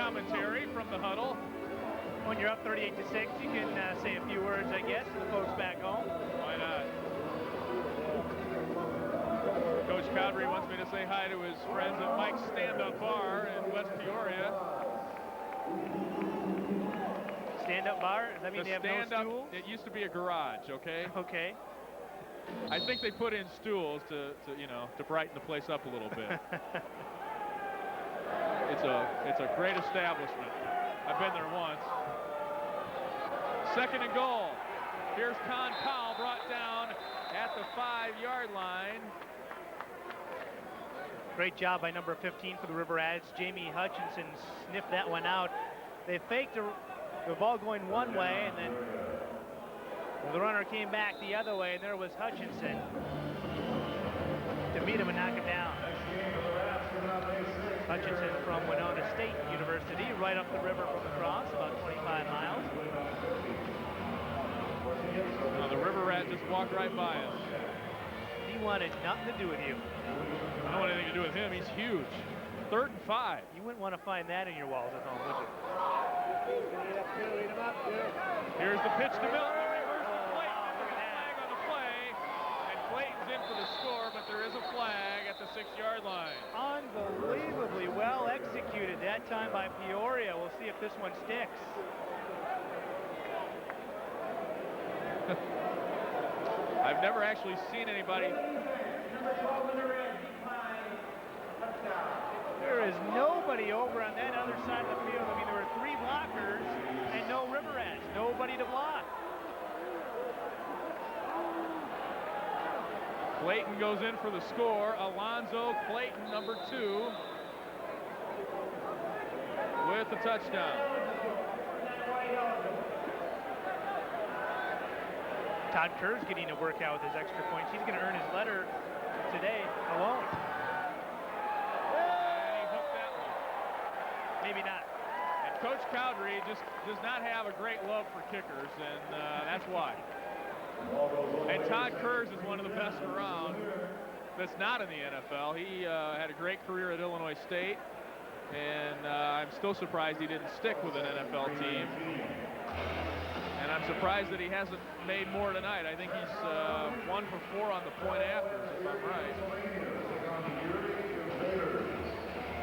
commentary from the huddle. When you're up 38-6, you can say a few words, I guess, to the folks back home. Why not? Coach Cowdery wants me to say hi to his friends at Mike's Stand-Up Bar in West Peoria. Stand-up bar? Does that mean they have no stools? It used to be a garage, okay? Okay. I think they put in stools to brighten the place up a little bit. It's a great establishment. I've been there once. 2nd and goal. Here's Con Powell brought down at the 5-yard line. Great job by number 15 for the River Rats. Jamie Hutchinson sniffed that one out. They faked the ball going one way, and then the runner came back the other way, and there was Hutchinson to meet him and knock it down. Hutchinson from Winona State University, right up the river from the Crosse, about 25 miles. Well, the River Rat just walked right by us. He wanted nothing to do with you. I don't want anything to do with him. He's huge. 3rd and 5. You wouldn't want to find that in your walls at home, would you? Here's the pitch to Milton. The reverse to Clayton. There's a flag on the play. And Clayton's in for the score, but there is a flag at the 6-yard line. Unbelievably well executed that time by Peoria. We'll see if this one sticks. I've never actually seen anybody. There is nobody over on that other side of the field. I mean, there were 3 blockers and no River Rats. Nobody to block. Clayton goes in for the score. Alonzo Clayton, number 2, with the touchdown. Todd Kerr's getting a workout with his extra points. He's going to earn his letter today alone. And he hooked that one. Maybe not. And Coach Cowdery just does not have a great love for kickers, and that's why. And Todd Kerr's is one of the best around that's not in the NFL. He had a great career at Illinois State, and I'm still surprised he didn't stick with an NFL team. And I'm surprised that he hasn't made more tonight. I think he's 1 for 4 on the point after, if I'm right.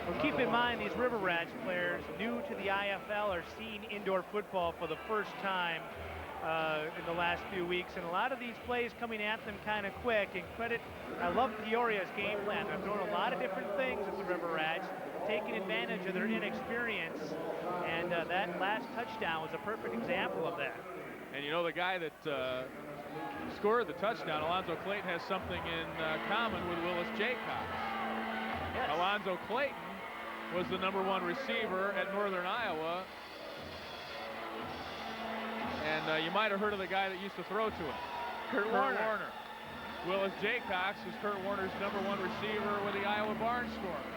Well, keep in mind, these River Rats players new to the IFL are seeing indoor football for the first time in the last few weeks, and a lot of these plays coming at them kind of quick. And I love Peoria's game plan. They're throwing a lot of different things at the River Rats, taking advantage of their inexperience, and that last touchdown was a perfect example of that. And you know, the guy that scored the touchdown, Alonzo Clayton, has something in common with Willis Jaycox. Yes. Alonzo Clayton was the number 1 receiver at Northern Iowa. And you might have heard of the guy that used to throw to him, Kurt Warner. Willis Jaycox is Kurt Warner's number 1 receiver with the Iowa Barnstormers.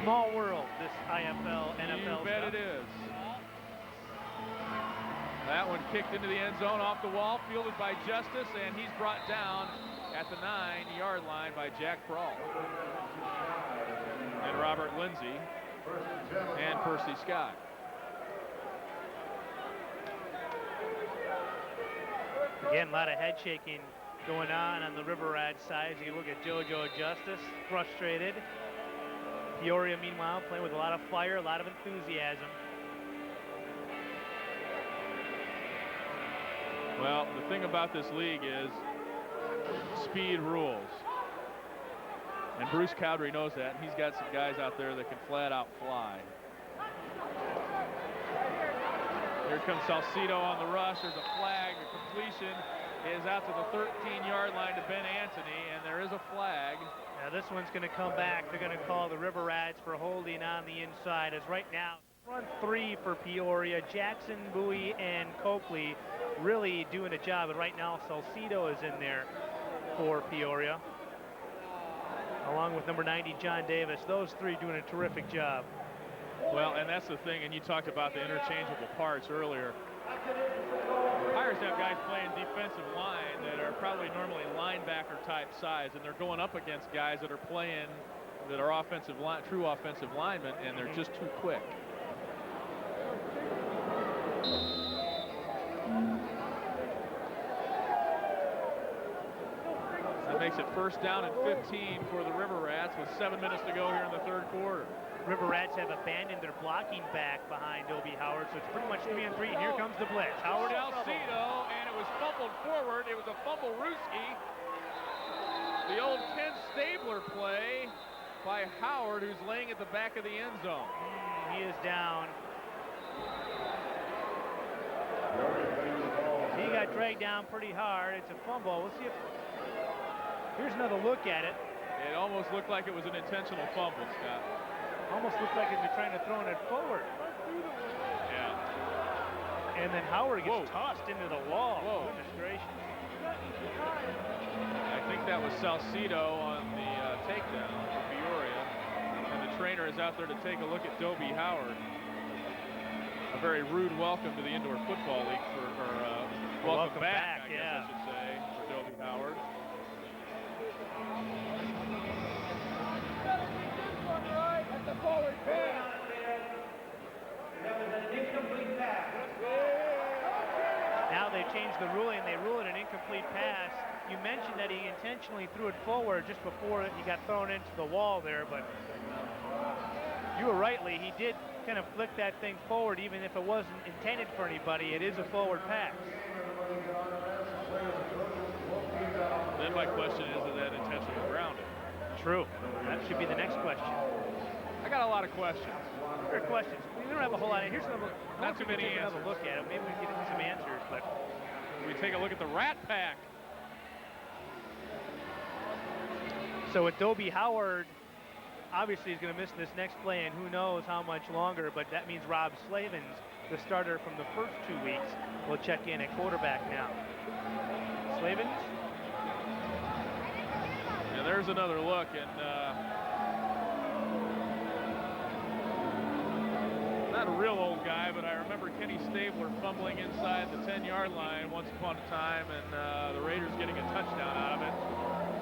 Small world, this IFL, NFL You bet stuff. it is. That one kicked into the end zone off the wall, fielded by Justice, and he's brought down at the 9-yard line by Jack Brawl. And Robert Lindsay and Percy Scott. Again, a lot of head shaking going on the River Rats side. You look at JoJo Justice, frustrated. Peoria, meanwhile, playing with a lot of fire, a lot of enthusiasm. Well, the thing about this league is speed rules. And Bruce Cowdery knows that, and he's got some guys out there that can flat out fly. Here comes Salcido on the rush. There's a flag. The completion is out to the 13-yard line to Ben Anthony, and there is a flag. Now this one's going to come back. They're going to call the River Rats for holding on the inside, as right now, front 3 for Peoria. Jackson, Bowie, and Copley really doing a job, and right now Salcido is in there for Peoria, along with number 90, John Davis. Those 3 doing a terrific job. Well, and that's the thing, and you talked about the interchangeable parts earlier. Pirates have guys playing defensive line that are probably normally linebacker type size, and they're going up against guys that are playing that are true offensive linemen, and they're just too quick. That makes it first down and 15 for the River Rats with 7 minutes to go here in the third quarter. River Rats have abandoned their blocking back behind Dobie Howard, so it's pretty much 3-on-3. Here comes the blitz. Howard Salcedo, and it was fumbled forward. It was a fumble Ruski. The old Ken Stabler play by Howard, who's laying at the back of the end zone. He is down. He got dragged down pretty hard. It's a fumble. We'll see if... Here's another look at it. It almost looked like it was an intentional fumble, Scott. Almost looked like they're trying to throw it forward. Yeah. And then Howard gets tossed into the wall. Whoa. Goodness gracious. I think that was Salcedo on the takedown for Peoria. And the trainer is out there to take a look at Dobie Howard. A very rude welcome to the Indoor Football League welcome back, I guess I should say, for Dobie Howard. Now they changed the ruling. They rule it an incomplete pass. You mentioned that he intentionally threw it forward just before he got thrown into the wall there, but you were rightly, he did kind of flick that thing forward even if it wasn't intended for anybody. It is a forward pass. Then my question is that intentional grounding? True. That should be the next question. I got a lot of questions. There are questions. We don't have a whole lot. Here's another. Not too many answers. Another look at it. Maybe we can get some answers. But we take a look at the Rat Pack. So with Dobie Howard, obviously he's going to miss this next play, and who knows how much longer. But that means Rob Slavens, the starter from the first 2 weeks, will check in at quarterback now. Slavens. Yeah, there's another look, and not a real old guy, but I remember Kenny Stabler fumbling inside the 10-yard line once upon a time, and the Raiders getting a touchdown out of it.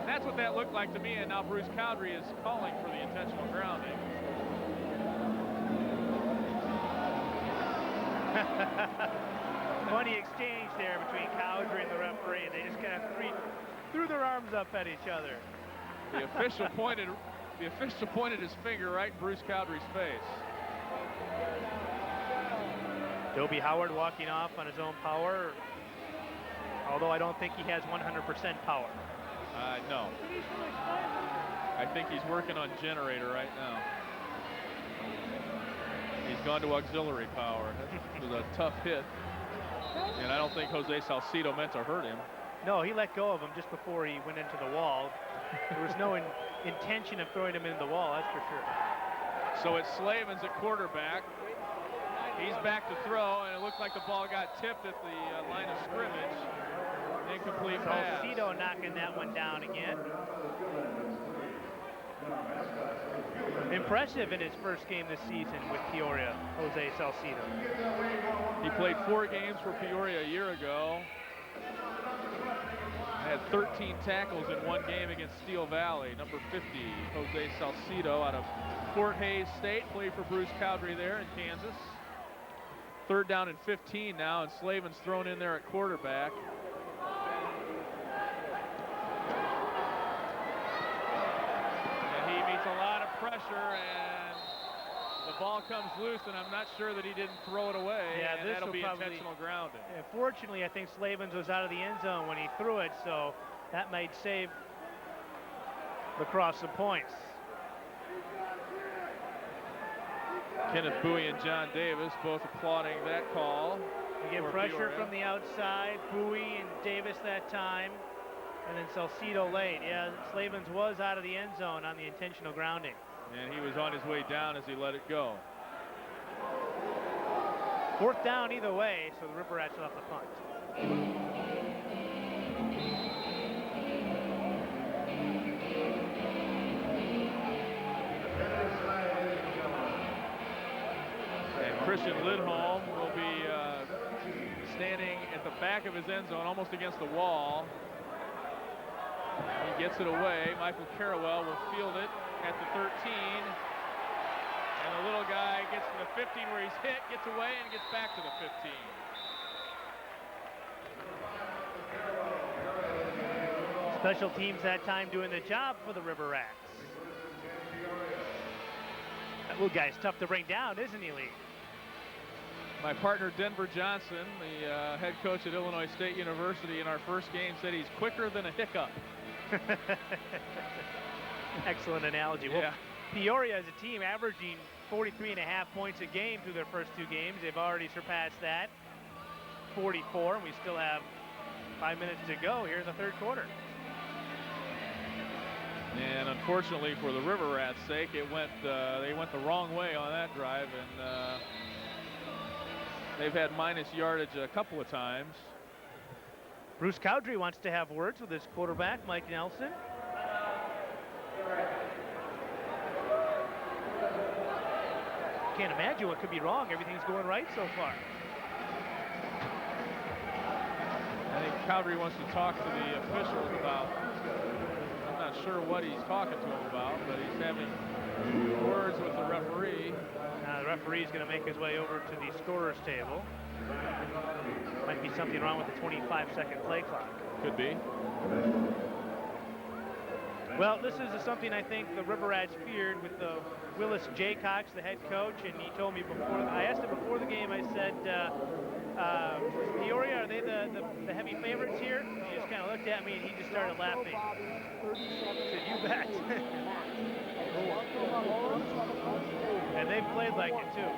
And that's what that looked like to me, and now Bruce Cowdery is calling for the intentional grounding. Funny exchange there between Cowdery and the referee, and they just kind of threw their arms up at each other. The official pointed his finger right in Bruce Cowdery's face. Dobie Howard walking off on his own power, although I don't think he has 100% power. No. I think he's working on generator right now. He's gone to auxiliary power. That was a tough hit. And I don't think Jose Salcedo meant to hurt him. No, he let go of him just before he went into the wall. There was no intention of throwing him into the wall, that's for sure. So it's Slavens at quarterback. He's back to throw, and it looks like the ball got tipped at the line of scrimmage. Incomplete pass. Salcedo knocking that one down again. Impressive in his first game this season with Peoria, Jose Salcedo. He played 4 games for Peoria a year ago. Had 13 tackles in 1 game against Steel Valley. Number 50, Jose Salcedo out of Fort Hays State. Played for Bruce Cowdery there in Kansas. 3rd down and 15 now, and Slavin's thrown in there at quarterback. And he meets a lot of pressure, and the ball comes loose, and I'm not sure that he didn't throw it away. Yeah, and that'll be intentional grounding. Fortunately, I think Slavens was out of the end zone when he threw it, so that might save the Crosse some points. Kenneth Bowie and John Davis both applauding that call. We get pressure from the outside, Bowie and Davis that time, and then Salcedo late. Yeah, Slavens was out of the end zone on the intentional grounding. And he was on his way down as he let it go. 4th down either way, so the River Rats will have to punt. Christian Lidholm will be standing at the back of his end zone, almost against the wall. He gets it away. Michael Carawell will field it at the 13. And the little guy gets to the 15 where he's hit, gets away, and gets back to the 15. Special teams that time doing the job for the River Rats. That little guy's tough to bring down, isn't he, Lee? My partner, Denver Johnson, the head coach at Illinois State University in our first game, said he's quicker than a hiccup. Excellent analogy. Yeah. Well, Peoria as a team averaging 43.5 points a game through their first 2 games. They've already surpassed that, 44, and we still have 5 minutes to go here in the third quarter. And unfortunately for the River Rats' sake, they went the wrong way on that drive, and they've had minus yardage a couple of times. Bruce Cowdrey wants to have words with his quarterback, Mike Nelson. Can't imagine what could be wrong. Everything's going right so far. I think Cowdrey wants to talk to the officials about, I'm not sure what he's talking to him about, but he's having words with the referee. The referee's going to make his way over to the scorer's table. Might be something wrong with the 25-second play clock. Could be. Well, this is something I think the River Rats feared with Willis Jaycox, the head coach, and he told me before, I asked him before the game, I said, Peoria, are they the heavy favorites here? He just kind of looked at me and he just started laughing. I said, you bet. And they've played like it too.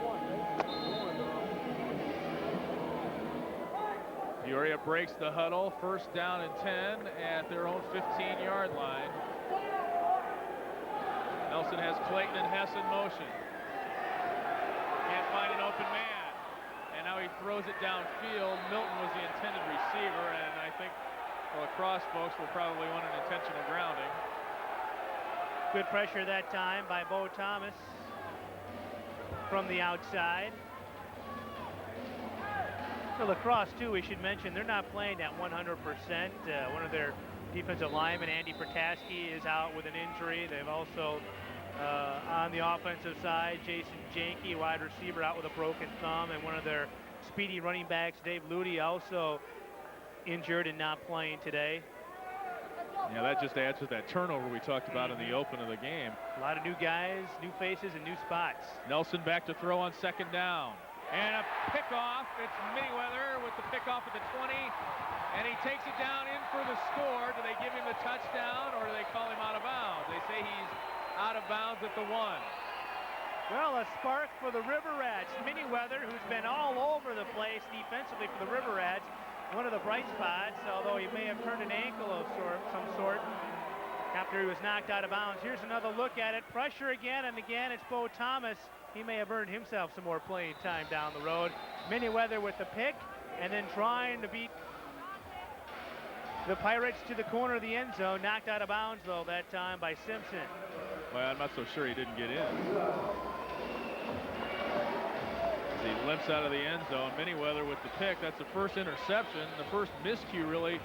Peoria breaks the huddle, first down and 10 at their own 15-yard line. Nelson has Clayton and Hess in motion. Can't find an open man. And now he throws it downfield. Milton was the intended receiver, and I think the lacrosse folks will probably want an intentional grounding. Good pressure that time by Bo Thomas from the outside. For lacrosse, too, we should mention they're not playing at 100%. One of their defensive linemen, Andy Protaski, is out with an injury. They've also, on the offensive side, Jason Janke, wide receiver, out with a broken thumb, and one of their speedy running backs, Dave Ludy, also injured and not playing today. Yeah, that just adds to that turnover we talked about in the open of the game. A lot of new guys, new faces, and new spots. Nelson back to throw on second down. And a pickoff. It's Manyweather with the pickoff at the 20. And he takes it down in for the score. Do they give him the touchdown or do they call him out of bounds? They say he's out of bounds at the 1. Well, a spark for the River Rats. Manyweather, who's been all over the place defensively for the River Rats. One of the bright spots, although he may have turned an ankle of some sort after he was knocked out of bounds. Here's another look at it. Pressure again and again. It's Bo Thomas. He may have earned himself some more playing time down the road. Manyweather with the pick and then trying to beat the Pirates to the corner of the end zone. Knocked out of bounds, though, that time by Simpson. Well, I'm not so sure he didn't get in. As he limps out of the end zone. Manyweather with the pick. That's the first interception, the first miscue, really,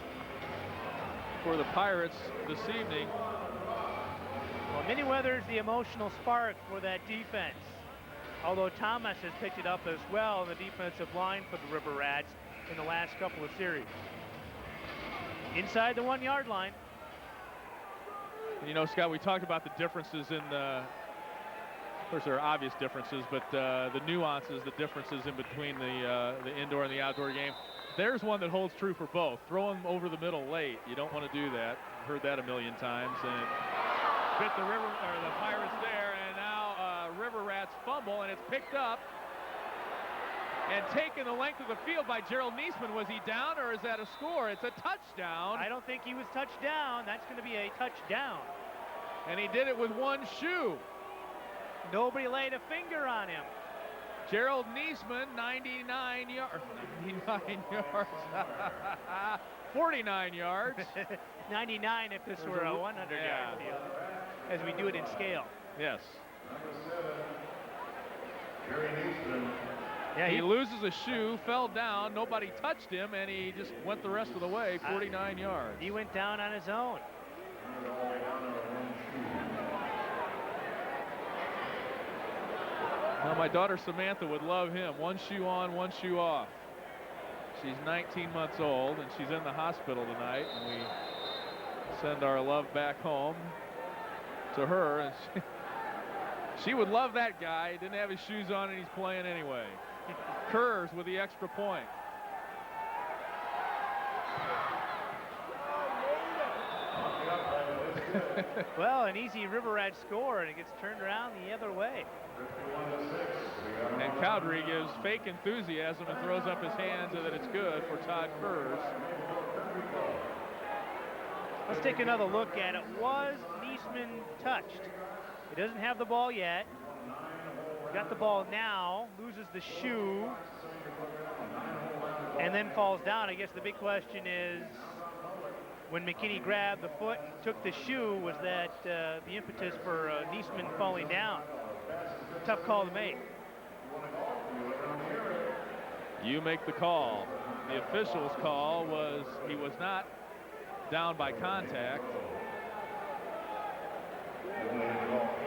for the Pirates this evening. Well, Manyweather's the emotional spark for that defense. Although Thomas has picked it up as well in the defensive line for the River Rats in the last couple of series. Inside the 1-yard line. You know, Scott, we talked about the differences in the, of course, there are obvious differences, but the nuances, the differences in between the indoor and the outdoor game. There's one that holds true for both. Throw them over the middle late. You don't want to do that. Heard that a million times. And it bit the Pirates there, and now River Rats fumble, and it's picked up and taken the length of the field by Gerald Niesman. Was he down, or is that a score? It's a touchdown. I don't think he was touched down. That's going to be a touchdown. And he did it with one shoe. Nobody laid a finger on him. Gerald Niesman, 99 yards. 99 yards. 49 yards. 99 if this were a 100-yard field, as we do it in scale. Yes. Yeah, he loses a shoe, fell down, nobody touched him, and he just went the rest of the way, 49 yards. He went down on his own. Now, my daughter Samantha would love him. One shoe on, one shoe off. She's 19 months old, and she's in the hospital tonight. And we send our love back home to her. And she would love that guy. He didn't have his shoes on, and he's playing anyway. Kurz with the extra point. Well, an easy River Rat score, and it gets turned around the other way. And Cowdery gives fake enthusiasm and throws up his hands so that it's good for Todd Kurz. Let's take another look at it. Was Niesman touched? He doesn't have the ball yet. Got the ball now, loses the shoe, and then falls down. I guess the big question is, when McKinney grabbed the foot and took the shoe, was that the impetus for Niesman falling down? Tough call to make. You make the call. The official's call was he was not down by contact.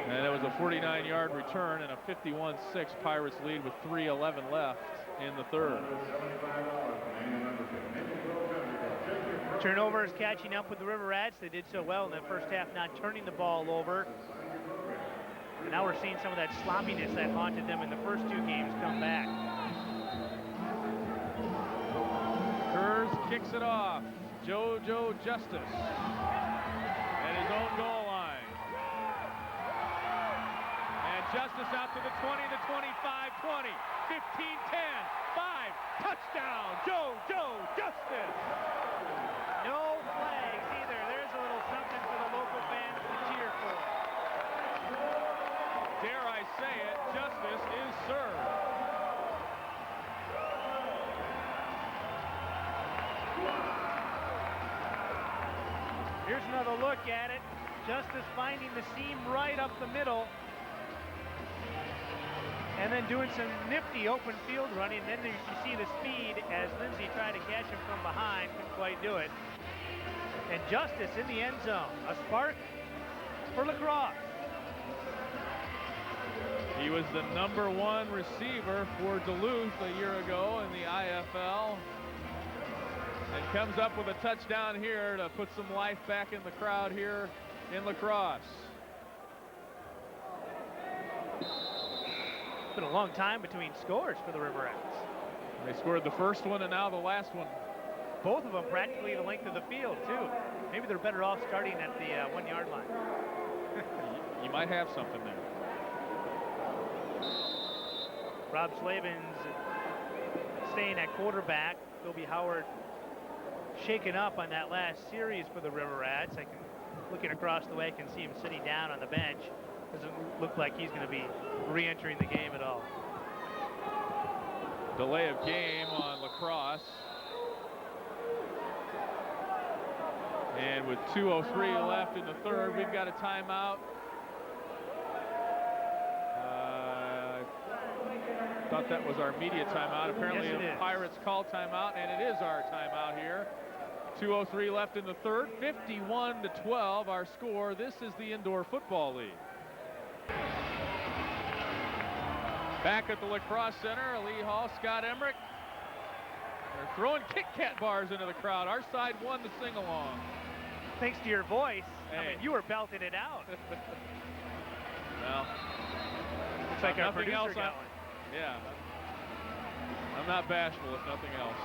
And it was a 49-yard return and a 51-6 Pirates lead with 3:11 left in the third. Turnovers catching up with the River Rats. They did so well in the first half, not turning the ball over. And now we're seeing some of that sloppiness that haunted them in the first two games come back. Kurz kicks it off. JoJo Justice at his own goal line. And Justice out to the 20, the 25, 20, 15, 10, 5, touchdown, JoJo Justice. No flags either. There's a little something for the local fans to cheer for. Dare I say it, justice is served. Here's another look at it. Justice finding the seam right up the middle. And then doing some nifty open field running. Then you see the speed as Lindsay tried to catch him from behind. Couldn't quite do it. And Justice in the end zone. A spark for Lacrosse. He was the #1 receiver for Duluth a year ago in the IFL. And comes up with a touchdown here to put some life back in the crowd here in Lacrosse. It's been a long time between scores for the River Rats. They scored the first one and now the last one. Both of them practically the length of the field, too. Maybe they're better off starting at the 1-yard line. You might have something there. Rob Slavin's staying at quarterback. Philby Howard shaken up on that last series for the River Rats. Looking across the way, I can see him sitting down on the bench. Doesn't look like he's going to be re-entering the game at all. Delay of game on Lacrosse. And with 2:03 left in the third, we've got a timeout. I thought that was our media timeout. Apparently yes, the Pirates call timeout, and it is our timeout here. 2:03 left in the third, 51-12 our score. This is the Indoor Football League. Back at the Lacrosse Center, Lee Hall, Scott Emmerich. They're throwing Kit Kat bars into the crowd. Our side won the sing-along. Thanks to your voice. Hey. I mean, you were belting it out. Well, looks like our nothing producer else. got one. Yeah. I'm not bashful if nothing else.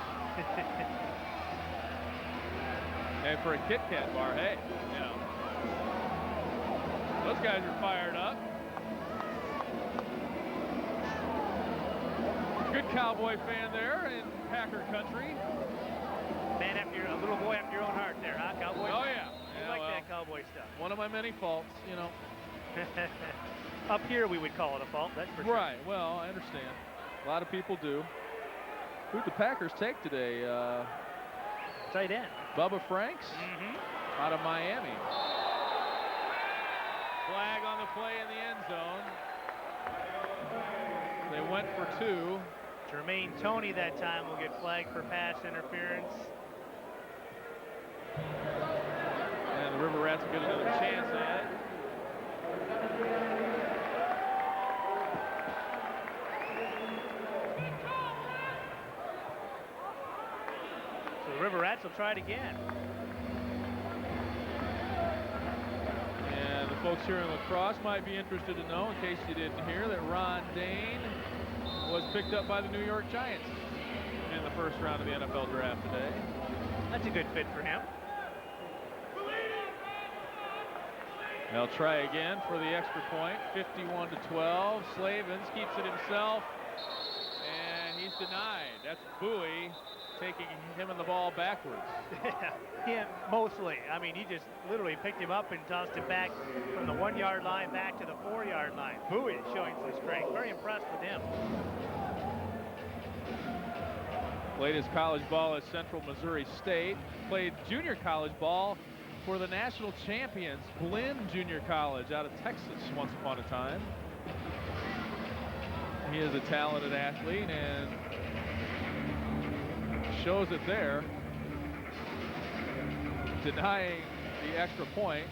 And for a Kit Kat bar, hey, you know, those guys are fired up. Good Cowboy fan there in Packer country. Man after a little boy after your own heart there, huh, Cowboy? Oh yeah. You like that Cowboy stuff. One of my many faults, you know. Up here we would call it a fault, that's for sure. Right, well, I understand. A lot of people do. Who'd the Packers take today? Tight end. Bubba Franks out of Miami. Flag on the play in the end zone. They went for 2. Jermaine Toney that time will get flagged for pass interference. And the River Rats will get another chance at it. River Rats will try it again. And the folks here in La Crosse might be interested to know, in case you didn't hear, that Ron Dane was picked up by the New York Giants in the first round of the NFL draft today. That's a good fit for him. They'll try again for the extra point. 51-12. Slavens keeps it himself, and he's denied. That's Bowie taking him and the ball backwards. Him mostly. I mean, he just literally picked him up and tossed it back from the 1-yard line back to the 4-yard line. Bowie showing some strength. Very impressed with him. Played his college ball at Central Missouri State. Played junior college ball for the national champions, Blinn Junior College out of Texas once upon a time. He is a talented athlete and shows it there. Denying the extra point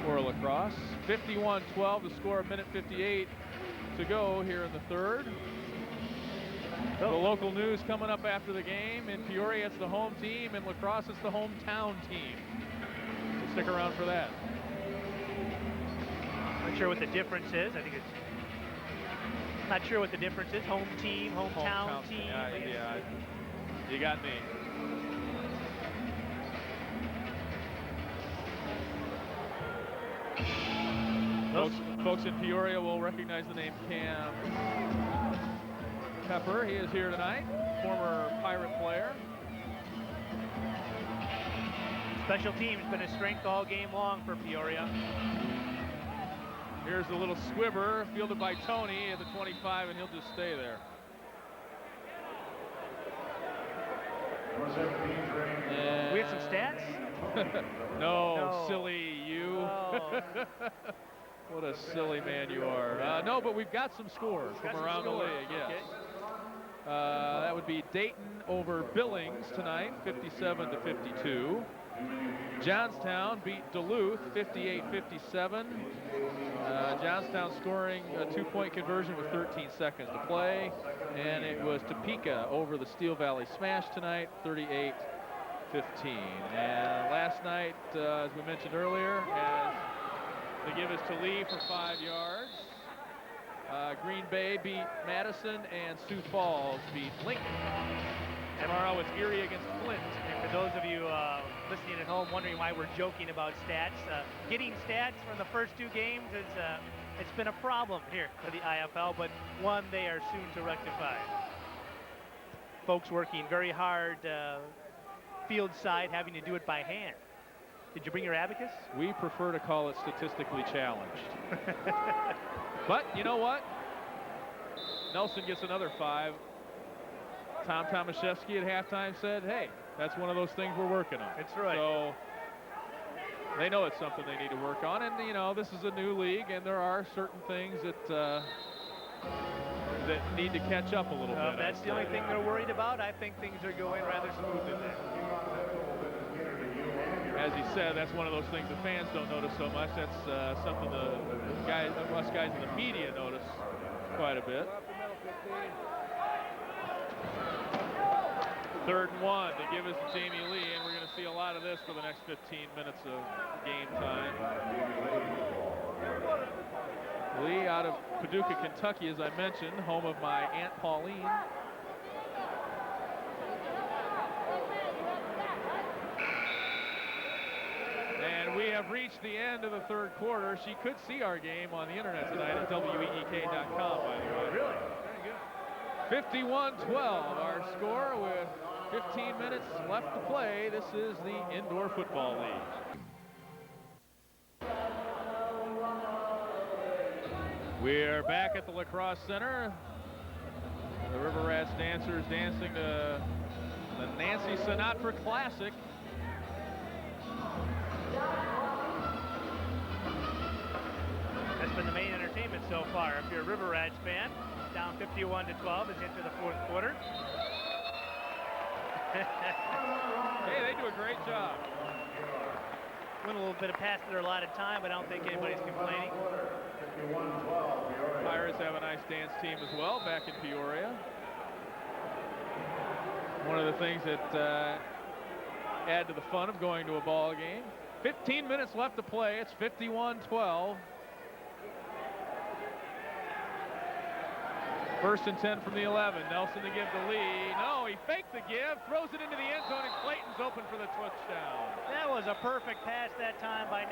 for La Crosse. 51-12 to score, a minute 58 to go here in the third. The local news coming up after the game. In Peoria, it's the home team. In La Crosse, it's the hometown team. So stick around for that. Not sure what the difference is. I think it's not sure what the difference is. Home team, hometown team. Yeah, you got me. Folks in Peoria will recognize the name Cam Pepper. He is here tonight, former Pirate player. Special teams been a strength all game long for Peoria. Here's the little squibber fielded by Tony at the 25, and he'll just stay there. And we have some stats? no, silly you. Oh. What a silly man you are. No, but we've got some scores from around the league, yes. Okay. That would be Dayton over Billings tonight, 57-52. Johnstown beat Duluth, 58-57. Johnstown scoring a 2-point conversion with 13 seconds to play. And it was Topeka over the Steel Valley Smash tonight, 38-15. And last night, as we mentioned earlier, as the give is to Lee for 5 yards. Green Bay beat Madison, and Sioux Falls beat Lincoln. Tomorrow it's Erie against Flint. And for those of you listening at home wondering why we're joking about stats, getting stats from the first 2 games is it's been a problem here for the IFL, but one they are soon to rectify. Folks working very hard field side, having to do it by hand. Did you bring your abacus? We prefer to call it statistically challenged. But you know what? Nelson gets another 5. Tom Tomaszewski at halftime said, hey, that's one of those things we're working on. That's right. So they know it's something they need to work on. And, you know, this is a new league, and there are certain things that need to catch up a little bit. That's the only thing they're worried about. I think things are going rather smoothly there. As he said, that's one of those things the fans don't notice so much. That's something us guys in the media notice quite a bit. 3rd and 1 to give us to Jamie Lee, and we're going to see a lot of this for the next 15 minutes of game time. Lee out of Paducah, Kentucky, as I mentioned, home of my Aunt Pauline. And we have reached the end of the 3rd quarter. She could see our game on the internet tonight at week.com, by the way. Really? Very good. 51-12, our score with 15 minutes left to play. This is the Indoor Football League. We're back at the La Crosse Center. The River Rats dancers dancing to the Nancy Sinatra Classic. That's been the main entertainment so far. If you're a River Rats fan, down 51-12 as into the 4th quarter. Hey, they do a great job. Went a little bit of past their allotted time, but I don't think anybody's complaining. Pirates have a nice dance team as well back in Peoria. One of the things that add to the fun of going to a ball game. 15 minutes left to play. It's 51-12. First and 10 from the 11. Nelson to give the lead. No, he faked the give, throws it into the end zone, and Clayton's open for the touchdown. That was a perfect pass that time by